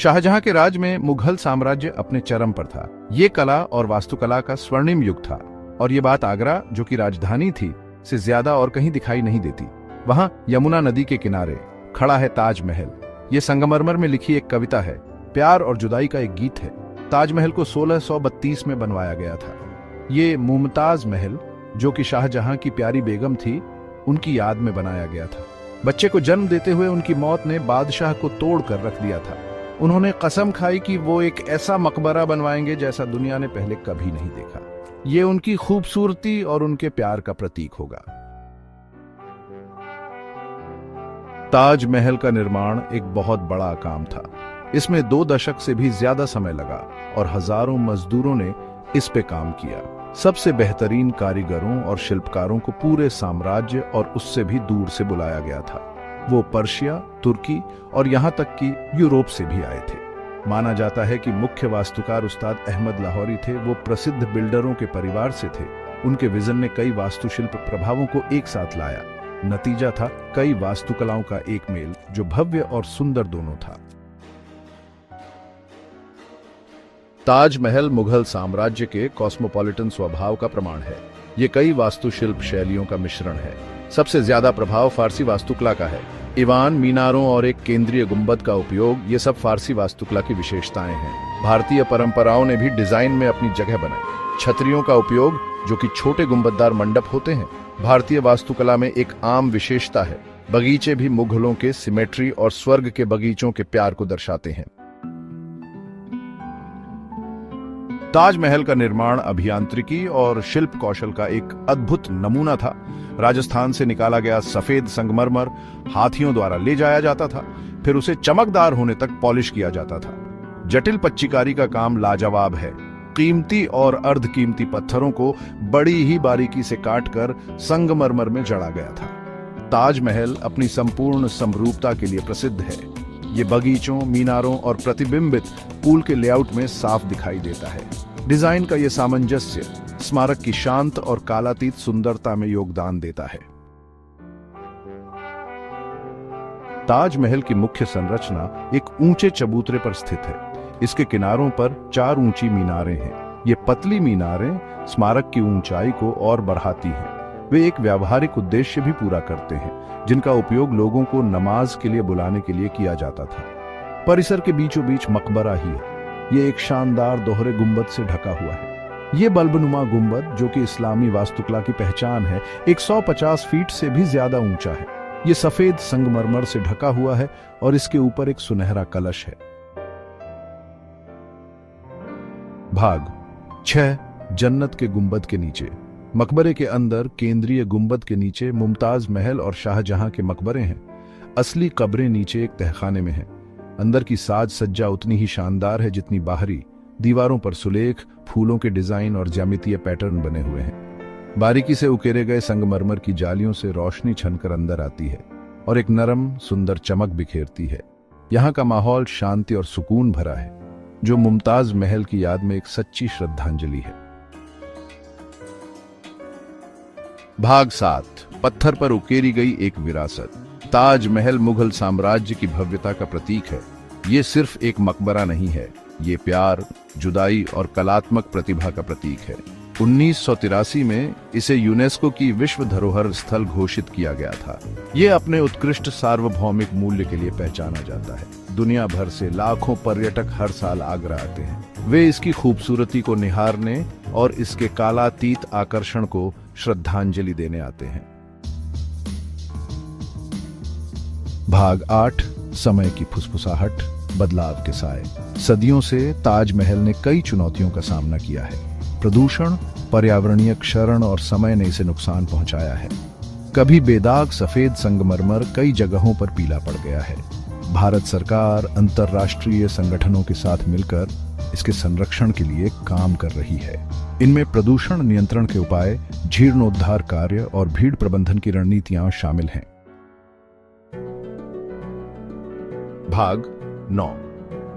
शाहजहां के राज में मुगल साम्राज्य अपने चरम पर था। ये कला और वास्तुकला का स्वर्णिम युग था, और ये बात आगरा, जो कि राजधानी थी, से ज्यादा और कहीं दिखाई नहीं देती। वहां यमुना नदी के किनारे खड़ा है ताजमहल। ये संगमरमर में लिखी एक कविता है, प्यार और जुदाई का एक गीत है। ताजमहल को 1632 में बनवाया गया था। ये मुमताज महल, जो कि शाहजहां की प्यारी बेगम थी, उनकी याद में बनाया गया था। बच्चे को जन्म देते हुए उनकी मौत ने बादशाह को तोड़ कर रख दिया था। उन्होंने कसम खाई कि वो एक ऐसा मकबरा बनवाएंगे जैसा दुनिया ने पहले कभी नहीं देखा। ये उनकी खूबसूरती और उनके प्यार का प्रतीक होगा। ताजमहल का निर्माण एक बहुत बड़ा काम था। इसमें 2 दशक से भी ज्यादा समय लगा और हजारों मजदूरों ने इस पे काम किया। सबसे बेहतरीन कारीगरों और शिल्पकारों को पूरे साम्राज्य और उससे भी दूर से बुलाया गया था। वो पर्शिया, तुर्की और यहां तक कि यूरोप से भी आए थे। माना जाता है कि मुख्य वास्तुकार उस्ताद अहमद लाहौरी थे। वो प्रसिद्ध बिल्डरों के परिवार से थे। उनके विजन ने कई वास्तुशिल्प प्रभावों को एक साथ लाया। नतीजा था कई वास्तुकलाओं का एक मेल, जो भव्य और सुंदर दोनों था। ताजमहल मुगल साम्राज्य के कॉस्मोपॉलिटन स्वभाव का प्रमाण है। ये कई वास्तुशिल्प शैलियों का मिश्रण है। सबसे ज्यादा प्रभाव फारसी वास्तुकला का है। ईवान, मीनारों और एक केंद्रीय गुंबद का उपयोग, ये सब फारसी वास्तुकला की विशेषताएं हैं। भारतीय परंपराओं ने भी डिजाइन में अपनी जगह बनाई। छतरियों का उपयोग, जो कि छोटे गुंबददार मंडप होते हैं, भारतीय वास्तुकला में एक आम विशेषता है। बगीचे भी मुगलों के सिमेट्री और स्वर्ग के बगीचों के प्यार को दर्शाते हैं। ताजमहल का निर्माण अभियांत्रिकी और शिल्प कौशल का एक अद्भुत नमूना था। राजस्थान से निकाला गया सफेद संगमरमर हाथियों द्वारा ले जाया जाता था, फिर उसे चमकदार होने तक पॉलिश किया जाता था। जटिल पच्चीकारी का काम लाजवाब है। कीमती और अर्धकीमती पत्थरों को बड़ी ही बारीकी से काटकर संगमरमर में जड़ा गया था। ताजमहल अपनी संपूर्ण समरूपता के लिए प्रसिद्ध है। ये बगीचों, मीनारों और प्रतिबिंबित पूल के लेआउट में साफ दिखाई देता है। डिजाइन का यह सामंजस्य स्मारक की शांत और कालातीत सुंदरता में योगदान देता है। ताजमहल की मुख्य संरचना एक ऊंचे चबूतरे पर स्थित है। इसके किनारों पर 4 ऊंची मीनारें हैं। ये पतली मीनारें स्मारक की ऊंचाई को और बढ़ाती हैं। वे एक व्यावहारिक उद्देश्य भी पूरा करते हैं, जिनका उपयोग लोगों को नमाज के लिए बुलाने के लिए किया जाता था। परिसर के बीचों बीच मकबरा ही है। ये एक शानदार दोहरे गुंबद से ढका हुआ है। ये बल्बनुमा गुंबद, जो कि इस्लामी वास्तुकला की पहचान है, 150 फीट से भी ज्यादा ऊंचा है। ये सफेद संगमरमर से ढका हुआ है और इसके ऊपर एक सुनहरा कलश है। भाग 6, जन्नत के गुंबद के नीचे। मकबरे के अंदर केंद्रीय गुंबद के नीचे मुमताज महल और शाहजहां के मकबरे हैं। असली कब्रें नीचे एक तहखाने में हैं। अंदर की साज सज्जा उतनी ही शानदार है जितनी बाहरी। दीवारों पर सुलेख, फूलों के डिजाइन और ज्यामितीय पैटर्न बने हुए हैं। बारीकी से उकेरे गए संगमरमर की जालियों से रोशनी छनकर अंदर आती है और एक नरम सुंदर चमक बिखेरती है। यहाँ का माहौल शांति और सुकून भरा है, जो मुमताज महल की याद में एक सच्ची श्रद्धांजलि है। भाग 7, पत्थर पर उकेरी गई एक विरासत। ताजमहल मुगल साम्राज्य की भव्यता का प्रतीक है। ये सिर्फ एक मकबरा नहीं है, ये प्यार, जुदाई और कलात्मक प्रतिभा का प्रतीक है। 1983 में इसे यूनेस्को की विश्व धरोहर स्थल घोषित किया गया था। ये अपने उत्कृष्ट सार्वभौमिक मूल्य के लिए पहचाना जाता है। दुनिया भर से लाखों पर्यटक हर साल आगरा आते हैं। वे इसकी खूबसूरती को निहारने और इसके कालातीत आकर्षण को श्रद्धांजलि देने आते हैं। भाग 8, समय की फुसफुसाहट, बदलाव के साए। सदियों से ताजमहल ने कई चुनौतियों का सामना किया है। प्रदूषण, पर्यावरणीय क्षरण और समय ने इसे नुकसान पहुंचाया है। कभी बेदाग सफेद संगमरमर कई जगहों पर पीला पड़ गया है। भारत सरकार अंतर्राष्ट्रीय संगठनों के साथ मिलकर इसके संरक्षण के लिए काम कर रही है। इनमें प्रदूषण नियंत्रण के उपाय, जीर्णोद्धार कार्य और भीड़ प्रबंधन की रणनीतियां शामिल हैं। भाग 9,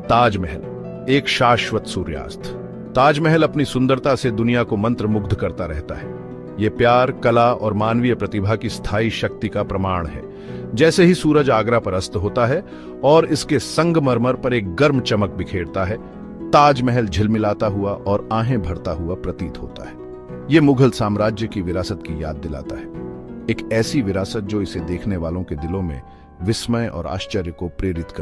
ताजमहल, एक शाश्वत सूर्यास्त। ताजमहल अपनी सुंदरता से दुनिया को मंत्रमुग्ध करता रहता है। ये प्यार, कला और मानवीय प्रतिभा की स्थायी शक्ति का प्रमाण है। जैसे ही सूरज आगरा पर अस्त होता है और इसके संगमरमर पर एक गर्म चमक बिखेरता है, ताजमहल झिलमिलाता हुआ और आहें भरता हुआ प्रतीत होता है। ये मुगल साम्राज्य की विरासत की याद दिलाता है, एक ऐसी विरासत जो इसे देखने वालों के दिलों में विस्मय और आश्चर्य को प्रेरित करती है।